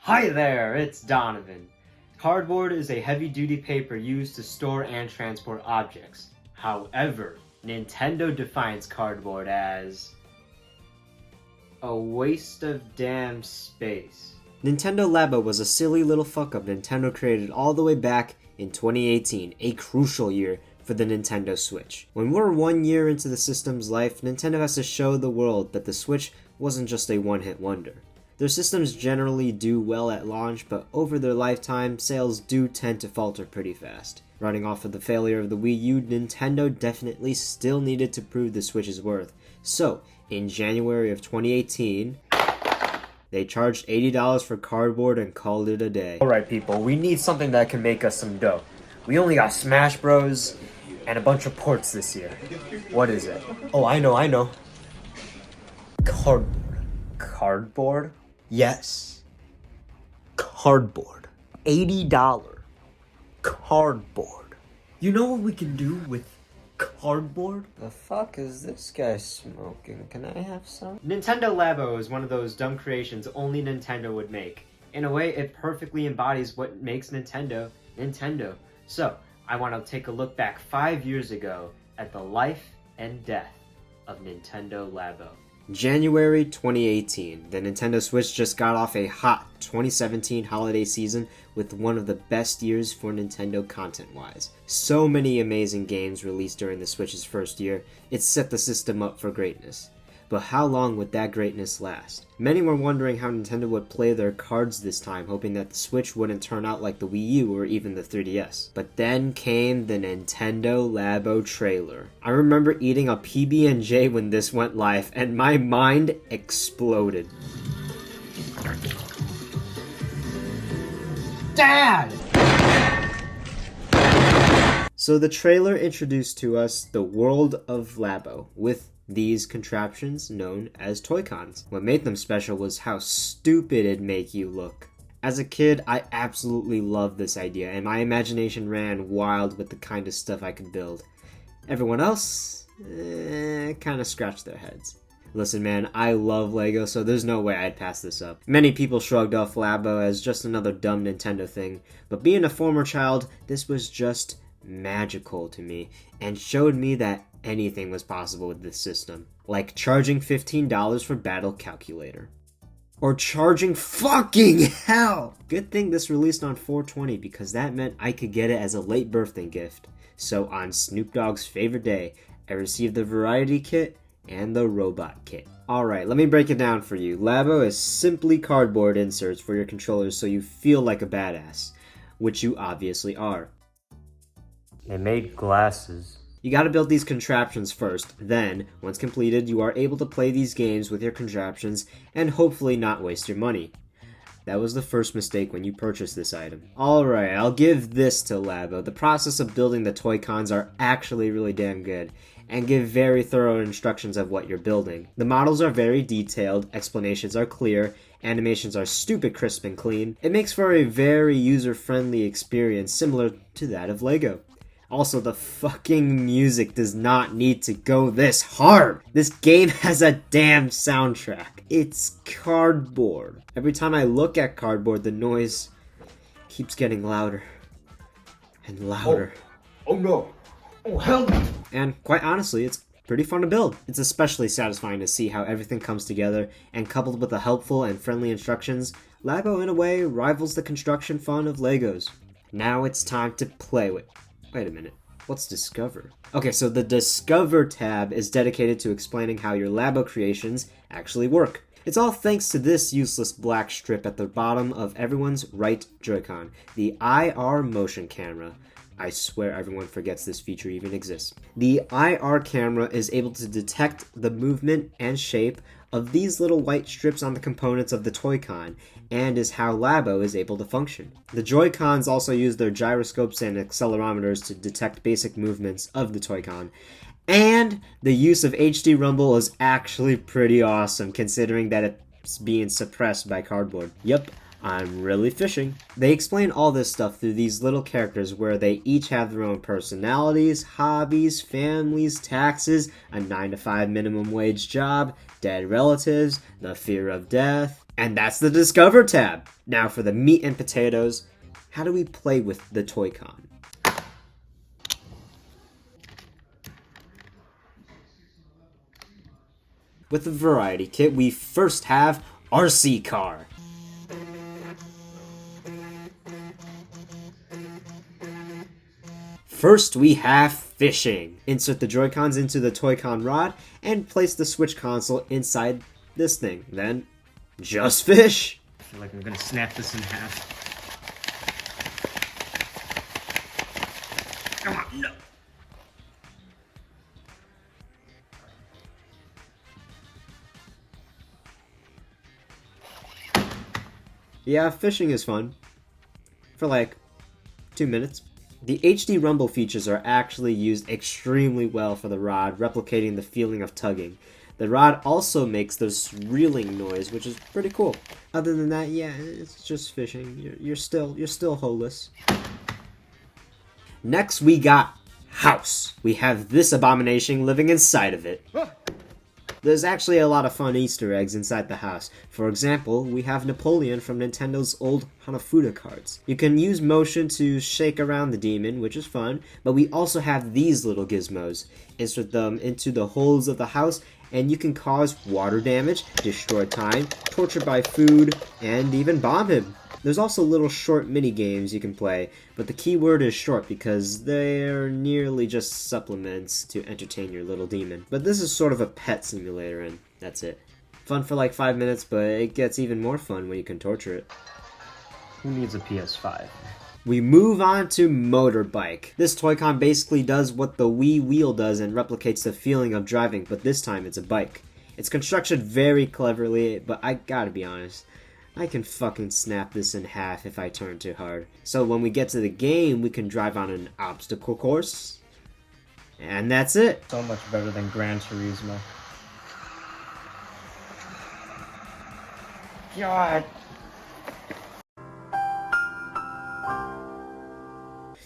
Hi there, it's Donovan. Cardboard is a heavy-duty paper used to store and transport objects. However, Nintendo defines cardboard as a waste of damn space. Nintendo Labo was a silly little fuck-up Nintendo created all the way back in 2018, a crucial year for the Nintendo Switch. When we're 1 year into the system's life, Nintendo has to show the world that the Switch wasn't just a one-hit wonder. Their systems generally do well at launch, but over their lifetime, sales do tend to falter pretty fast. Running off of the failure of the Wii U, Nintendo definitely still needed to prove the Switch's worth. So, in January of 2018, they charged $80 for cardboard and called it a day. Alright people, we need something that can make us some dough. We only got Smash Bros. And a bunch of ports this year. What is it? Oh, I know. Cardboard. Cardboard? Yes. Cardboard. $80. Cardboard. You know what we can do with cardboard? The fuck is this guy smoking? Can I have some? Nintendo Labo is one of those dumb creations only Nintendo would make. In a way, it perfectly embodies what makes Nintendo, Nintendo. So, I want to take a look back 5 years ago at the life and death of Nintendo Labo. January 2018, the Nintendo Switch just got off a hot 2017 holiday season with one of the best years for Nintendo content-wise. So many amazing games released during the Switch's first year, it set the system up for greatness. But how long would that greatness last? Many were wondering how Nintendo would play their cards this time, hoping that the Switch wouldn't turn out like the Wii U or even the 3DS. But then came the Nintendo Labo trailer. I remember eating a PB&J when this went live, and my mind exploded. Dad! So the trailer introduced to us the world of Labo, with these contraptions known as Toy-Cons. What made them special was how stupid it'd make you look. As a kid, I absolutely loved this idea, and my imagination ran wild with the kind of stuff I could build. Everyone else, kinda scratched their heads. Listen man, I love Lego, so there's no way I'd pass this up. Many people shrugged off Labo as just another dumb Nintendo thing, but being a former child, this was just magical to me, and showed me that anything was possible with this system. Like charging $15 for Battle Calculator. Or charging fucking hell! Good thing this released on 4/20 because that meant I could get it as a late birthday gift. So on Snoop Dogg's favorite day, I received the Variety Kit and the Robot Kit. Alright, let me break it down for you. Labo is simply cardboard inserts for your controllers so you feel like a badass. Which you obviously are. They made glasses. You gotta build these contraptions first, then, once completed, you are able to play these games with your contraptions and hopefully not waste your money. That was the first mistake when you purchased this item. Alright, I'll give this to Labo. The process of building the Toy-Cons are actually really damn good, and give very thorough instructions of what you're building. The models are very detailed, explanations are clear, animations are stupid crisp and clean. It makes for a very user-friendly experience similar to that of Lego. Also, the fucking music does not need to go this hard. This game has a damn soundtrack. It's cardboard. Every time I look at cardboard, the noise keeps getting louder and louder. Oh no. Oh hell no. And quite honestly, it's pretty fun to build. It's especially satisfying to see how everything comes together, and coupled with the helpful and friendly instructions, Labo in a way rivals the construction fun of Legos. Now it's time to play with. Wait a minute, what's Discover? Okay, so the Discover tab is dedicated to explaining how your Labo creations actually work. It's all thanks to this useless black strip at the bottom of everyone's right Joy-Con, the IR motion camera. I swear everyone forgets this feature even exists. The IR camera is able to detect the movement and shape of these little white strips on the components of the Toy-Con, and is how Labo is able to function. The Joy-Cons also use their gyroscopes and accelerometers to detect basic movements of the Toy-Con, and the use of HD Rumble is actually pretty awesome considering that it's being suppressed by cardboard. Yep, I'm really fishing. They explain all this stuff through these little characters where they each have their own personalities, hobbies, families, taxes, a 9 to 5 minimum wage job, dead relatives, the fear of death, And that's the Discover tab. Now for the meat and potatoes, how do we play with the Toy-Con? With the variety kit, we first have RC Car. First, we have fishing. Insert the Joy-Cons into the Toy-Con rod and place the Switch console inside this thing. Then, just fish. I feel like I'm gonna snap this in half. Come on, no. Yeah, fishing is fun. For like 2 minutes. The HD rumble features are actually used extremely well for the rod, replicating the feeling of tugging. The rod also makes this reeling noise, which is pretty cool. Other than that, yeah, it's just fishing. You're still holeless. Next, we got house. We have this abomination living inside of it. There's actually a lot of fun Easter eggs inside the house. For example, we have Napoleon from Nintendo's old Hanafuda cards. You can use motion to shake around the demon, which is fun, but we also have these little gizmos. Insert them into the holes of the house, and you can cause water damage, destroy time, torture by food, and even bomb him. There's also little short mini games you can play, but the key word is short because they're nearly just supplements to entertain your little demon. But this is sort of a pet simulator, and that's it. Fun for like 5 minutes, but it gets even more fun when you can torture it. Who needs a PS5? We move on to Motorbike. This Toy-Con basically does what the Wii wheel does and replicates the feeling of driving, but this time it's a bike. It's constructed very cleverly, but I gotta be honest, I can fucking snap this in half if I turn too hard. So when we get to the game, we can drive on an obstacle course. And that's it. So much better than Gran Turismo. God.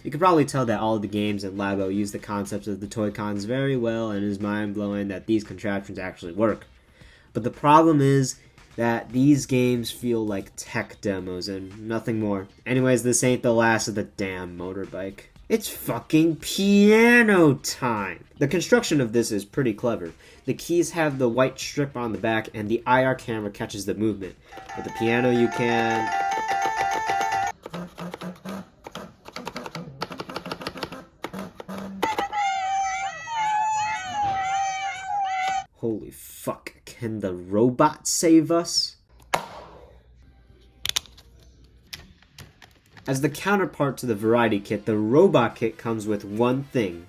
You can probably tell that all of the games in Labo use the concepts of the Toy-Cons very well, and it is mind-blowing that these contraptions actually work. But the problem is that these games feel like tech demos and nothing more. Anyways, this ain't the last of the damn motorbike. It's fucking piano time! The construction of this is pretty clever. The keys have the white strip on the back and the IR camera catches the movement. With the piano you can... Holy fuck, can the robot save us? As the counterpart to the variety kit, the robot kit comes with one thing.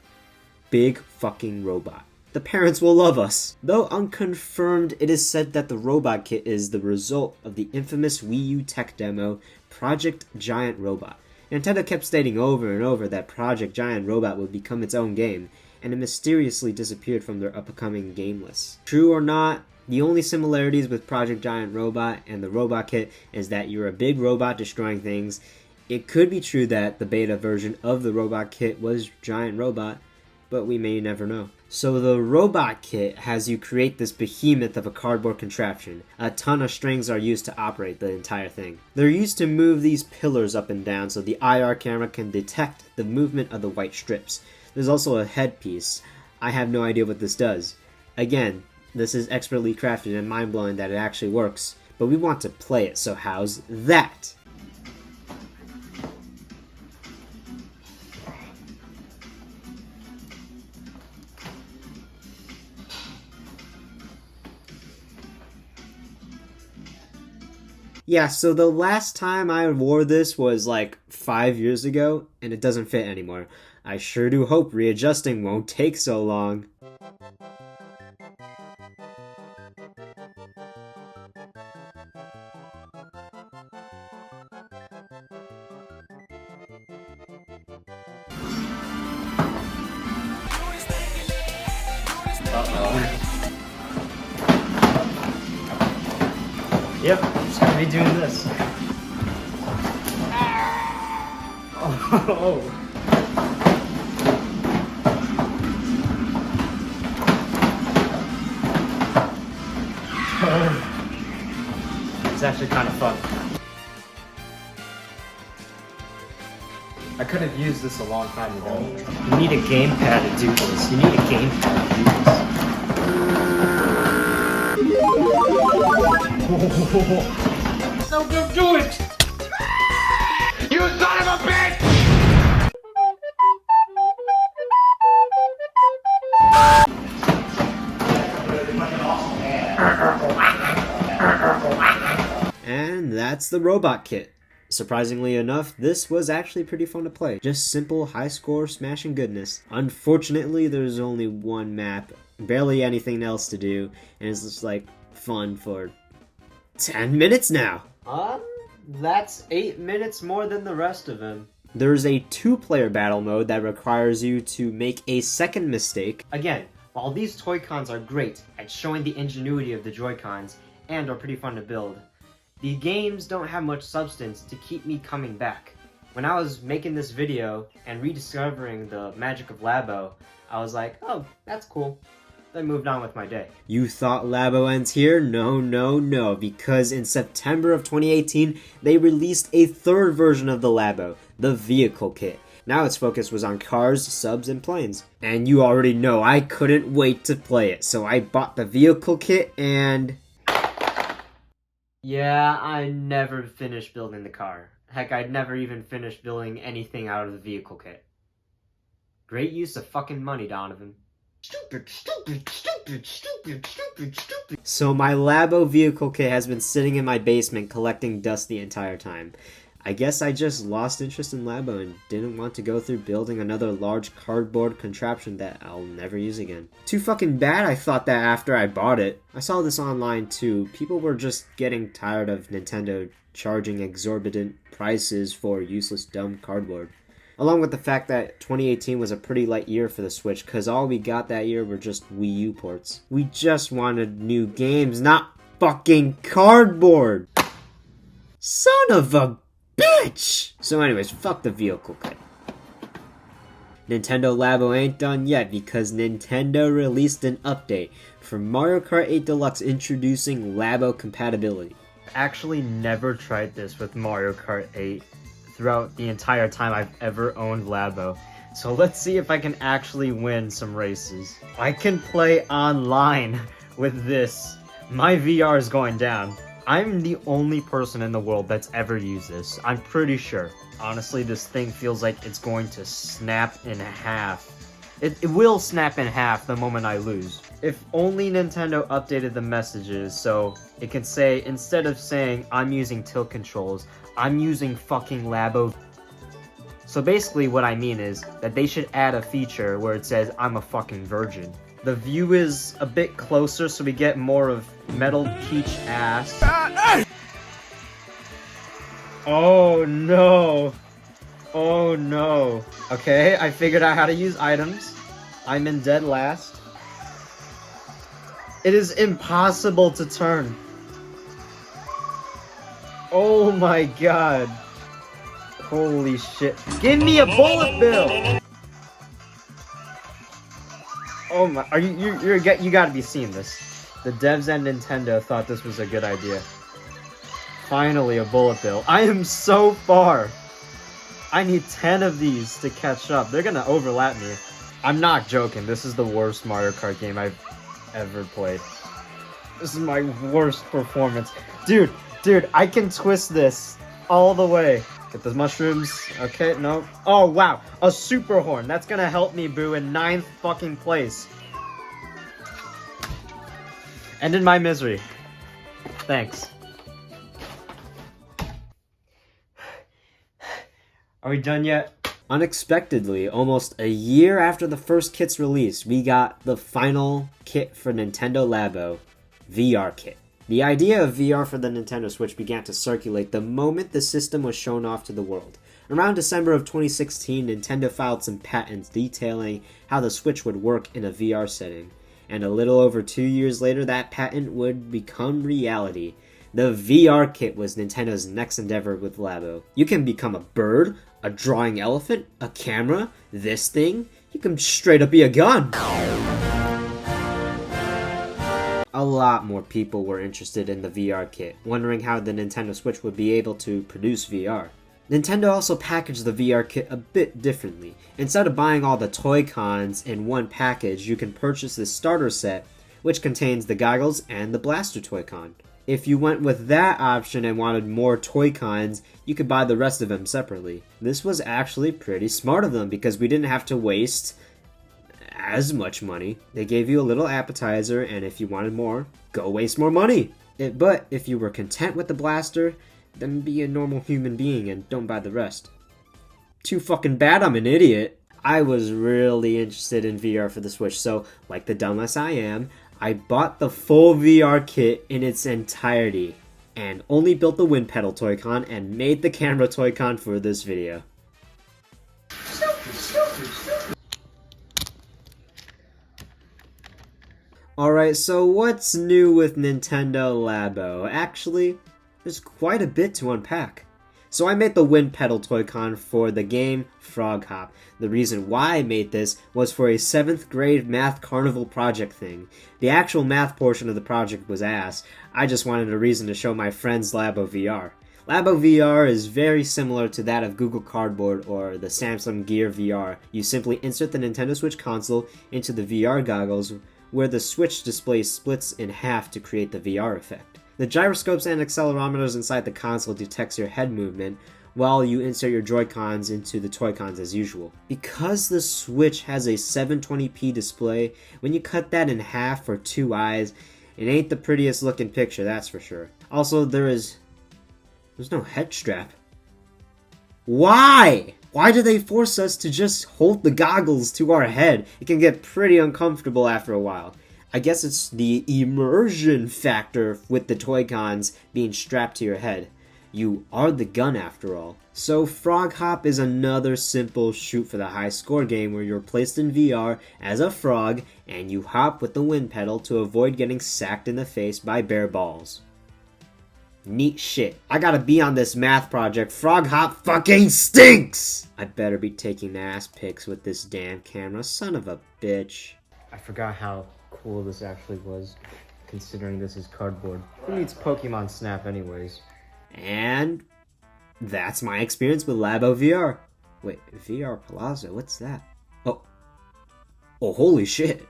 Big fucking robot. The parents will love us. Though unconfirmed, it is said that the robot kit is the result of the infamous Wii U tech demo, Project Giant Robot. Nintendo kept stating over and over that Project Giant Robot would become its own game, and it mysteriously disappeared from their upcoming game list. True or not, the only similarities with Project Giant Robot and the robot kit is that you're a big robot destroying things. It could be true that the beta version of the robot kit was Giant Robot, but we may never know. So the robot kit has you create this behemoth of a cardboard contraption. A ton of strings are used to operate the entire thing. They're used to move these pillars up and down so the IR camera can detect the movement of the white strips. There's also a headpiece. I have no idea what this does. Again, this is expertly crafted and mind-blowing that it actually works, but we want to play it, so how's that? Yeah, so the last time I wore this was like 5 years ago, and it doesn't fit anymore. I sure do hope readjusting won't take so long. Yep, just gonna be doing this. Oh. It's actually actually kind of fun. I could have used this a long time ago. You need a gamepad to do this. You need a gamepad to do this. No, don't do it! You son of a bitch! And that's the robot kit. Surprisingly enough, this was actually pretty fun to play. Just simple high score smashing goodness. Unfortunately, there's only one map, barely anything else to do, and it's just like fun for 10 minutes now. That's 8 minutes more than the rest of them. There's a 2-player battle mode that requires you to make a second mistake. Again, while these Toy-Cons are great at showing the ingenuity of the Joy-Cons and are pretty fun to build, the games don't have much substance to keep me coming back. When I was making this video and rediscovering the magic of Labo, I was like, oh, that's cool. Then moved on with my day. You thought Labo ends here? No, no, no, because in September of 2018, they released a third version of the Labo, the Vehicle Kit. Now its focus was on cars, subs, and planes. And you already know I couldn't wait to play it, so I bought the Vehicle Kit and... Yeah, I never finished building the car. Heck, I'd never even finished building anything out of the Vehicle Kit. Great use of fucking money, Donovan. Stupid. So my Labo Vehicle Kit has been sitting in my basement collecting dust the entire time. I guess I just lost interest in Labo and didn't want to go through building another large cardboard contraption that I'll never use again. Too fucking bad I thought that after I bought it. I saw this online too. People were just getting tired of Nintendo charging exorbitant prices for useless dumb cardboard. Along with the fact that 2018 was a pretty light year for the Switch, cause all we got that year were just Wii U ports. We just wanted new games, not fucking cardboard! Son of a bitch! So anyways, fuck the Vehicle Kit. Nintendo Labo ain't done yet because Nintendo released an update for Mario Kart 8 Deluxe introducing Labo compatibility. Actually never tried this with Mario Kart 8 throughout the entire time I've ever owned Labo. So let's see if I can actually win some races. I can play online with this. My VR is going down. I'm the only person in the world that's ever used this. I'm pretty sure. Honestly, this thing feels like it's going to snap in half. It will snap in half the moment I lose. If only Nintendo updated the messages so it can say, instead of saying I'm using tilt controls, I'm using fucking Labo. So basically what I mean is that they should add a feature where it says I'm a fucking virgin. The view is a bit closer so we get more of Metal Peach ass. Oh no. Oh no. Okay, I figured out how to use items. I'm in dead last. It is impossible to turn. Oh my god. Holy shit. Give me a bullet bill! Oh my, are you gotta be seeing this. The devs and Nintendo thought this was a good idea. Finally a bullet bill. I am so far. I need 10 of these to catch up. They're gonna overlap me. I'm not joking. This is the worst Mario Kart game I've ever played. This is my worst performance. Dude, I can twist this all the way. Get the mushrooms. Okay, no. Oh, wow. A super horn. That's gonna help me, boo, in 9th fucking place. Ended my misery. Thanks. Are we done yet? Unexpectedly, almost a year after the first kit's release, we got the final kit for Nintendo Labo, VR Kit. The idea of VR for the Nintendo Switch began to circulate the moment the system was shown off to the world. Around December of 2016, Nintendo filed some patents detailing how the Switch would work in a VR setting. And a little over 2 years later, that patent would become reality. The VR Kit was Nintendo's next endeavor with Labo. You can become a bird, a drawing elephant, a camera, this thing. You can straight up be a gun. A a lot more people were interested in the VR kit, wondering how the Nintendo Switch would be able to produce VR. Nintendo also packaged the VR kit a bit differently. Instead of buying all the Toy-Cons in one package, you can purchase this starter set, which contains the goggles and the blaster Toy-Con. If you went with that option and wanted more Toy-Cons, you could buy the rest of them separately. This was actually pretty smart of them because we didn't have to waste as much money. They gave you a little appetizer, and if you wanted more, go waste more money. But if you were content with the blaster, then be a normal human being and don't buy the rest. Too fucking bad I'm an idiot. I was really interested in VR for the Switch, so like the dumbass I am, I bought the full VR kit in its entirety, and only built the wind pedal Toy-Con and made the camera Toy-Con for this video. Alright, so what's new with Nintendo Labo? Actually, there's quite a bit to unpack. So I made the wind pedal Toy-Con for the game Frog Hop. The reason why I made this was for a 7th grade math carnival project thing. The actual math portion of the project was ass. I just wanted a reason to show my friends Labo VR. Labo VR is very similar to that of Google Cardboard or the Samsung Gear VR. You simply insert the Nintendo Switch console into the VR goggles, where the Switch display splits in half to create the VR effect. The gyroscopes and accelerometers inside the console detects your head movement, while you insert your Joy-Cons into the Toy-Cons as usual. Because the Switch has a 720p display, when you cut that in half for 2 eyes, it ain't the prettiest looking picture, that's for sure. Also, there's no head strap. Why? Why do they force us to just hold the goggles to our head? It can get pretty uncomfortable after a while. I guess it's the immersion factor with the Toy-Cons being strapped to your head. You are the gun after all. So Frog Hop is another simple shoot for the high score game where you're placed in VR as a frog and you hop with the wind pedal to avoid getting sacked in the face by bear balls. Neat shit. I gotta be on this math project. Frog Hop fucking stinks! I better be taking ass pics with this damn camera, son of a bitch. I forgot how cool this actually was, considering this is cardboard. Who needs Pokemon Snap anyways? And that's my experience with Labo VR. Wait, VR Plaza, what's that? Oh, holy shit.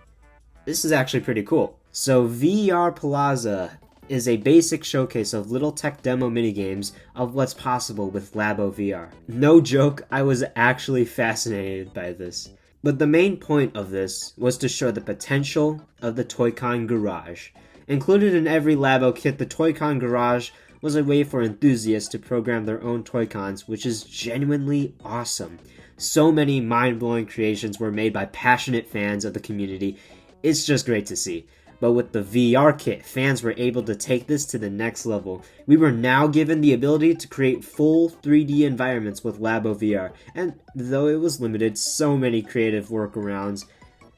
This is actually pretty cool. So VR Plaza is a basic showcase of little tech demo minigames of what's possible with Labo VR. No joke, I was actually fascinated by this. But the main point of this was to show the potential of the Toy-Con Garage. Included in every Labo kit, the Toy-Con Garage was a way for enthusiasts to program their own Toy-Cons, which is genuinely awesome. So many mind-blowing creations were made by passionate fans of the community. It's just great to see. But with the VR kit, fans were able to take this to the next level. We were now given the ability to create full 3D environments with Labo VR, and though it was limited, so many creative workarounds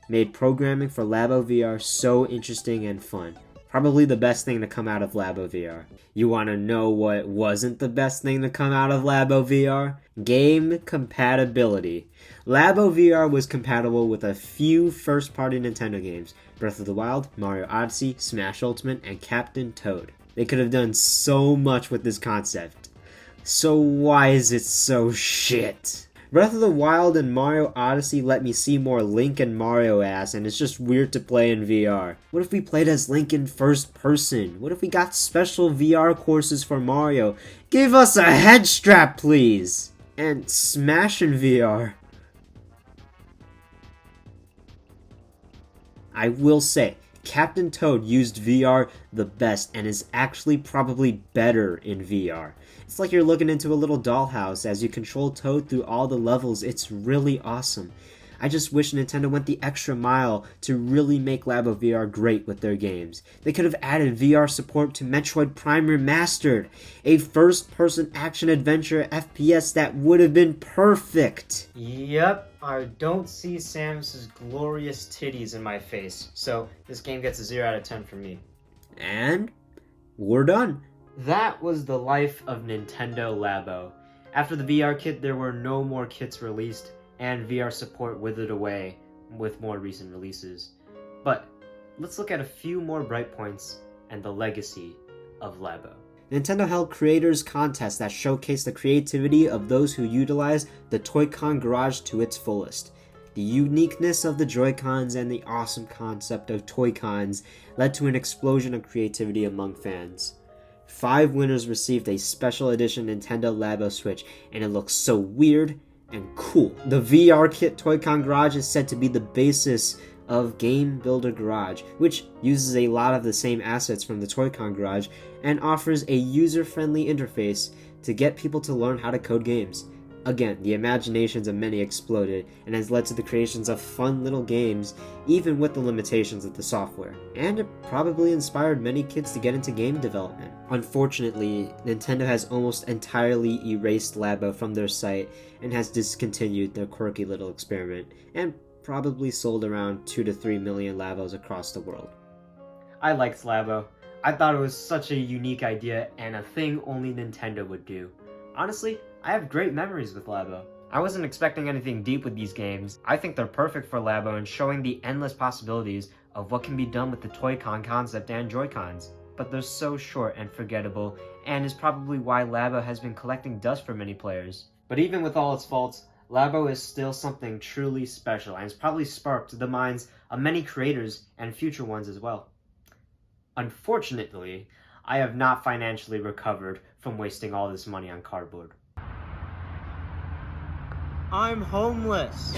made programming for Labo VR so interesting and fun. Probably the best thing to come out of Labo VR. You want to know what wasn't the best thing to come out of Labo VR? Game compatibility. Labo VR was compatible with a few first-party Nintendo games: Breath of the Wild, Mario Odyssey, Smash Ultimate, and Captain Toad. They could have done so much with this concept. So why is it so shit? Breath of the Wild and Mario Odyssey let me see more Link and Mario ass, and it's just weird to play in VR. What if we played as Link in first person? What if we got special VR courses for Mario? Give us a head strap, please! And Smash in VR. I will say, Captain Toad used VR the best and is actually probably better in VR. It's like you're looking into a little dollhouse as you control Toad through all the levels. It's really awesome. I just wish Nintendo went the extra mile to really make Labo VR great with their games. They could have added VR support to Metroid Prime Remastered, a first-person action-adventure FPS that would have been perfect. Yep, I don't see Samus's glorious titties in my face, so this game gets a 0 out of 10 from me. And we're done. That was the life of Nintendo Labo. After the VR kit, there were no more kits released, and VR support withered away with more recent releases. But let's look at a few more bright points and the legacy of Labo. Nintendo held creators contests that showcased the creativity of those who utilized the Toy-Con garage to its fullest. The uniqueness of the Joy-Cons and the awesome concept of Toy-Cons led to an explosion of creativity among fans. 5 winners received a special edition Nintendo Labo Switch, and it looks so weird and cool. The VR kit Toy-Con Garage is said to be the basis of Game Builder Garage, which uses a lot of the same assets from the Toy-Con Garage and offers a user-friendly interface to get people to learn how to code games. Again, the imaginations of many exploded and has led to the creations of fun little games, even with the limitations of the software. And it probably inspired many kids to get into game development. Unfortunately, Nintendo has almost entirely erased Labo from their site and has discontinued their quirky little experiment, and probably sold around 2 to 3 million Labos across the world. I liked Labo. I thought it was such a unique idea and a thing only Nintendo would do. Honestly, I have great memories with Labo. I wasn't expecting anything deep with these games. I think they're perfect for Labo and showing the endless possibilities of what can be done with the Toy-Con concept and Joy-Cons. But they're so short and forgettable, and is probably why Labo has been collecting dust for many players. But even with all its faults, Labo is still something truly special, and has probably sparked the minds of many creators and future ones as well. Unfortunately, I have not financially recovered from wasting all this money on cardboard. I'm homeless.